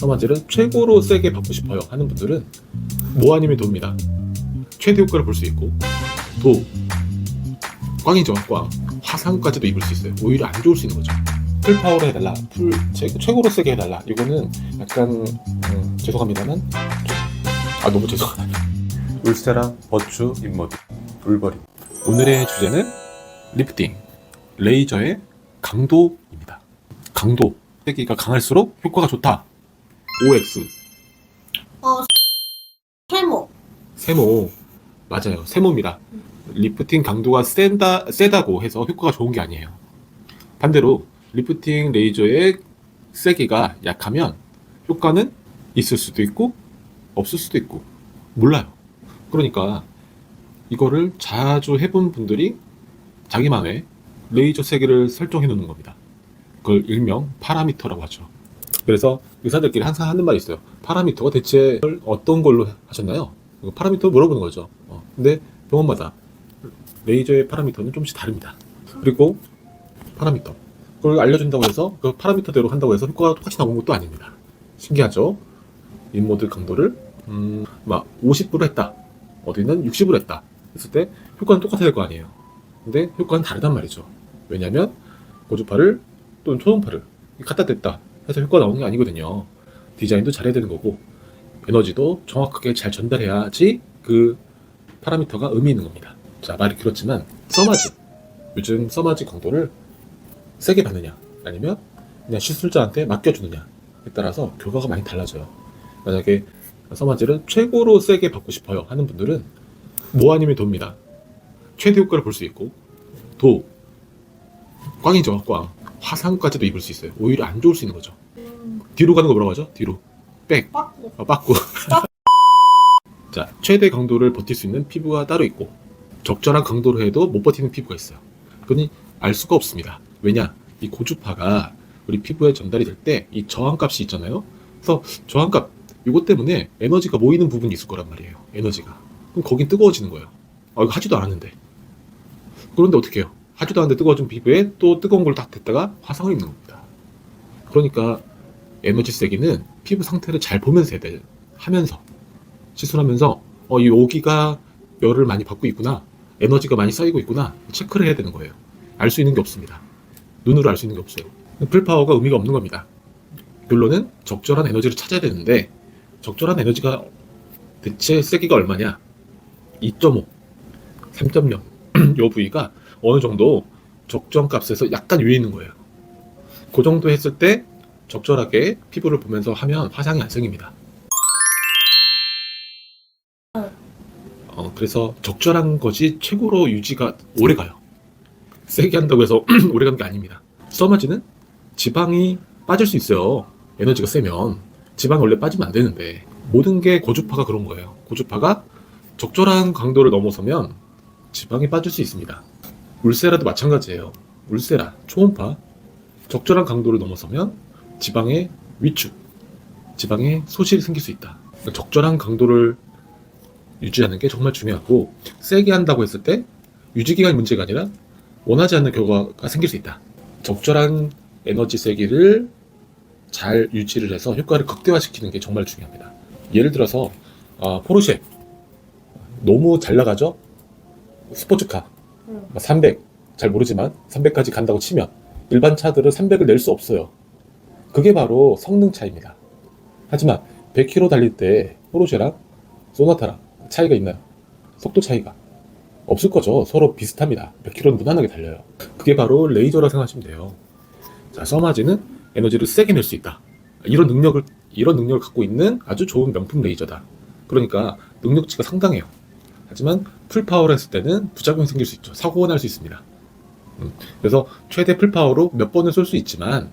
써마지를 최고로 세게 받고 싶어요 하는 분들은 뭐 아니면 도입니다. 최대 효과를 볼 수 있고 도, 꽝이죠. 꽝. 화상까지도 입을 수 있어요. 오히려 안 좋을 수 있는 거죠. 풀 파워로 해달라, 최고로 세게 해달라, 이거는 약간 죄송합니다만 너무 죄송하다. 울세라 버추 인모드 울버리. 오늘의 주제는 리프팅 레이저의 강도입니다. 강도, 세기가 강할수록 효과가 좋다. OX. 세모. 맞아요. 세모입니다. 리프팅 강도가 세다고 해서 효과가 좋은 게 아니에요. 반대로 리프팅 레이저의 세기가 약하면 효과는 있을 수도 있고 없을 수도 있고 몰라요. 그러니까 이거를 자주 해본 분들이 자기만의 레이저 세기를 설정해 놓는 겁니다. 그걸 일명 파라미터라고 하죠. 그래서 의사들끼리 항상 하는 말이 있어요. 파라미터가 대체 어떤 걸로 하셨나요? 파라미터 물어보는 거죠. 근데 병원마다 레이저의 파라미터는 조금씩 다릅니다. 그리고 파라미터 그걸 알려준다고 해서 그 파라미터대로 한다고 해서 효과가 똑같이 나오는 것도 아닙니다. 신기하죠? 인모드 강도를 막 50으로 했다, 어디는 60으로 했다 했을 때 효과는 똑같아야 될 거 아니에요. 근데 효과는 다르단 말이죠. 왜냐하면 고주파를 또는 초음파를 갖다 댔다 해서 효과가 나오는 게 아니거든요. 디자인도 잘해야 되는 거고 에너지도 정확하게 잘 전달해야지 그 파라미터가 의미 있는 겁니다. 자, 말이 길었지만 써마지, 요즘 써마지 강도를 세게 받느냐 아니면 그냥 시술자한테 맡겨주느냐에 따라서 결과가 많이 달라져요. 만약에 써마지를 최고로 세게 받고 싶어요 하는 분들은 뭐 아니면 도입니다. 최대 효과를 볼 수 있고 도, 꽝이죠. 꽝. 화상까지도 입을 수 있어요. 오히려 안 좋을 수 있는 거죠. 뒤로 가는 거 뭐라고 하죠? 뒤로. 백. 빠꾸. 자, 최대 강도를 버틸 수 있는 피부가 따로 있고 적절한 강도로 해도 못 버티는 피부가 있어요. 그건 알 수가 없습니다. 왜냐? 이 고주파가 우리 피부에 전달이 될 때 이 저항값이 있잖아요. 그래서 저항값 이것 때문에 에너지가 모이는 부분이 있을 거란 말이에요. 에너지가. 그럼 거긴 뜨거워지는 거예요. 이거 하지도 않았는데. 그런데 어떻게 해요? 하지도 않았는데 뜨거워진 피부에 또 뜨거운 걸 딱 댔다가 화상을 입는 겁니다. 그러니까 에너지 세기는 피부 상태를 잘 보면서 해야 돼. 하면서 시술하면서 여기가 열을 많이 받고 있구나, 에너지가 많이 쌓이고 있구나 체크를 해야 되는 거예요. 알 수 있는 게 없습니다. 눈으로 알 수 있는 게 없어요. 풀파워가 의미가 없는 겁니다. 결론은 적절한 에너지를 찾아야 되는데 적절한 에너지가 대체 세기가 얼마냐? 2.5, 3.0 요 부위가 어느 정도 적정 값에서 약간 위에 있는 거예요. 그 정도 했을 때 적절하게 피부를 보면서 하면 화상이 안 생깁니다. 그래서 적절한 것이 최고로 유지가 오래 가요. 세게 한다고 해서 오래 가는 게 아닙니다. 써마지는 지방이 빠질 수 있어요. 에너지가 세면 지방이 원래 빠지면 안 되는데 모든 게 고주파가 그런 거예요. 고주파가 적절한 강도를 넘어서면 지방이 빠질 수 있습니다. 울세라도 마찬가지예요. 울세라, 초음파 적절한 강도를 넘어서면 지방의 위축, 지방의 소실이 생길 수 있다. 적절한 강도를 유지하는 게 정말 중요하고 세게 한다고 했을 때 유지기간이 문제가 아니라 원하지 않는 결과가 생길 수 있다. 적절한 에너지 세기를 잘 유지를 해서 효과를 극대화시키는 게 정말 중요합니다. 예를 들어서 포르쉐 너무 잘 나가죠? 스포츠카 300 잘 모르지만 300까지 간다고 치면 일반 차들은 300을 낼 수 없어요. 그게 바로 성능 차이입니다. 하지만 100km 달릴 때 포르쉐랑 소나타랑 차이가 있나요? 속도 차이가 없을 거죠. 서로 비슷합니다. 100km는 무난하게 달려요. 그게 바로 레이저라 생각하시면 돼요. 자, 써마지는 에너지를 세게 낼 수 있다. 이런 능력을 갖고 있는 아주 좋은 명품 레이저다. 그러니까 능력치가 상당해요. 하지만 풀파워를 했을 때는 부작용이 생길 수 있죠. 사고가 날 수 있습니다. 그래서 최대 풀파워로 몇 번을 쏠 수 있지만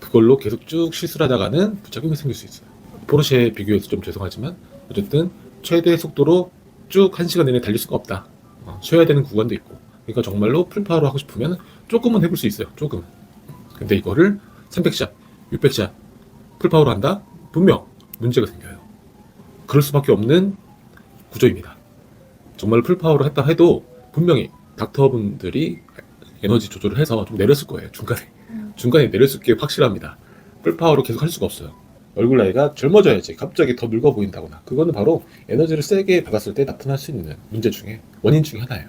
그걸로 계속 쭉 시술하다가는 부작용이 생길 수 있어요. 포르쉐에 비교해서 좀 죄송하지만 어쨌든 최대 속도로 쭉 1시간 내내 달릴 수가 없다. 쉬어야 되는 구간도 있고. 그러니까 정말로 풀파워로 하고 싶으면 조금은 해볼 수 있어요. 조금은. 근데 이거를 300샷, 600샷 풀파워로 한다? 분명 문제가 생겨요. 그럴 수밖에 없는 구조입니다. 정말 풀파워로 했다 해도 분명히 닥터분들이 에너지 조절을 해서 좀 내렸을 거예요. 중간에 내렸을 게 확실합니다. 풀파워로 계속 할 수가 없어요. 얼굴 나이가 젊어져야지 갑자기 더 늙어 보인다거나, 그거는 바로 에너지를 세게 받았을 때 나타날 수 있는 문제 중에 원인 중에 하나예요.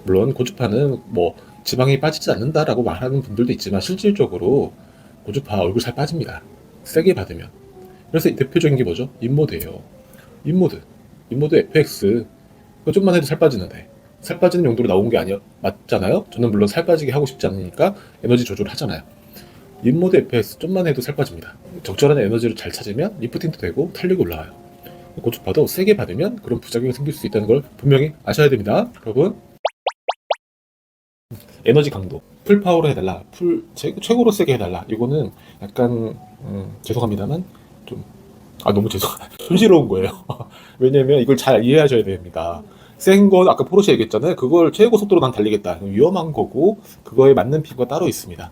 물론 고주파는 뭐 지방이 빠지지 않는다라고 말하는 분들도 있지만 실질적으로 고주파 얼굴 살 빠집니다. 세게 받으면. 그래서 대표적인 게 뭐죠? 인모드예요. 인모드 FX. 그거 좀만 해도 살 빠지는데, 살 빠지는 용도로 나온 게 아니야 맞잖아요? 저는 물론 살 빠지게 하고 싶지 않으니까 에너지 조절을 하잖아요. 인모드 FX 좀만 해도 살 빠집니다. 적절한 에너지를 잘 찾으면 리프팅도 되고 탄력이 올라와요. 고주파도 세게 받으면 그런 부작용이 생길 수 있다는 걸 분명히 아셔야 됩니다, 여러분. 에너지 강도 풀파워로 해달라, 최고로 세게 해달라, 이거는 약간 죄송합니다만 좀 너무 손시러운 거예요. 왜냐면 이걸 잘 이해하셔야 됩니다. 센 건 아까 포르쉐 얘기했잖아요. 그걸 최고 속도로 난 달리겠다, 위험한 거고, 그거에 맞는 피부가 따로 있습니다.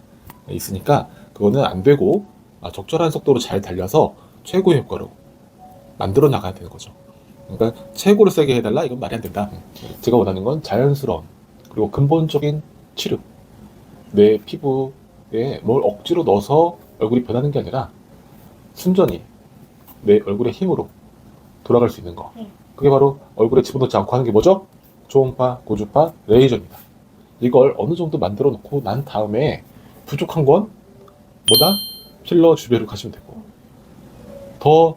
있으니까 그거는 안 되고, 적절한 속도로 잘 달려서 최고 효과로 만들어 나가야 되는 거죠. 그러니까 최고로 세게 해달라, 이건 말이 안 된다. 제가 원하는 건 자연스러운, 그리고 근본적인 치료. 내 피부에 뭘 억지로 넣어서 얼굴이 변하는 게 아니라 순전히 내 얼굴의 힘으로 돌아갈 수 있는 거. 그게 바로 얼굴에 집어넣지 않고 하는 게 뭐죠? 초음파, 고주파, 레이저입니다. 이걸 어느 정도 만들어 놓고 난 다음에 부족한 건 뭐다? 필러 주변으로 가시면 되고, 더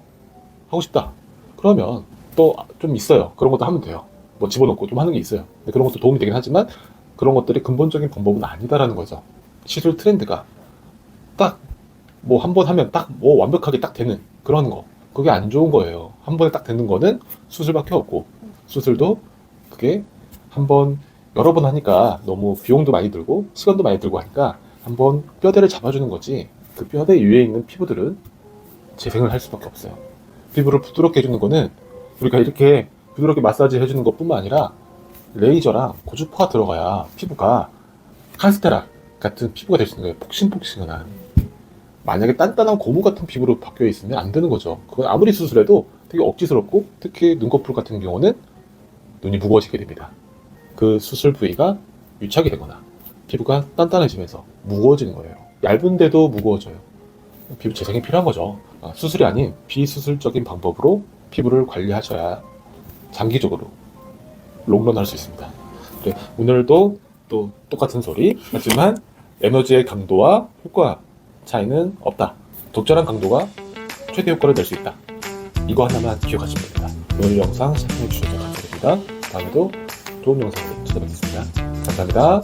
하고 싶다 그러면 또 좀 있어요. 그런 것도 하면 돼요. 뭐 집어넣고 좀 하는 게 있어요. 근데 그런 것도 도움이 되긴 하지만 그런 것들이 근본적인 방법은 아니다라는 거죠. 시술 트렌드가 딱 뭐 한 번 하면 딱 뭐 완벽하게 딱 되는 그런 거, 그게 안 좋은 거예요. 한 번에 딱 되는 거는 수술밖에 없고, 수술도 그게 한 번 여러 번 하니까 너무 비용도 많이 들고 시간도 많이 들고 하니까 한 번 뼈대를 잡아주는 거지, 그 뼈대 위에 있는 피부들은 재생을 할 수밖에 없어요. 피부를 부드럽게 해주는 거는 우리가 이렇게 부드럽게 마사지 해주는 것 뿐만 아니라 레이저랑 고주파가 들어가야 피부가 카스테라 같은 피부가 될 수 있는 거예요. 폭신폭신한. 만약에 단단한 고무 같은 피부로 바뀌어 있으면 안 되는 거죠. 그건 아무리 수술해도 되게 억지스럽고, 특히 눈꺼풀 같은 경우는 눈이 무거워지게 됩니다. 그 수술 부위가 유착이 되거나 피부가 단단해지면서 무거워지는 거예요. 얇은데도 무거워져요. 피부 재생이 필요한 거죠. 수술이 아닌 비수술적인 방법으로 피부를 관리하셔야 장기적으로 롱런 할 수 있습니다. 그래, 오늘도 또 똑같은 소리 하지만 에너지의 강도와 효과 차이는 없다. 적절한 강도가 최대 효과를 낼 수 있다. 이거 하나만 기억하시면 됩니다. 오늘 영상 시청해 주셔서 감사드립니다. 다음에도 좋은 영상으로 찾아뵙겠습니다. 감사합니다.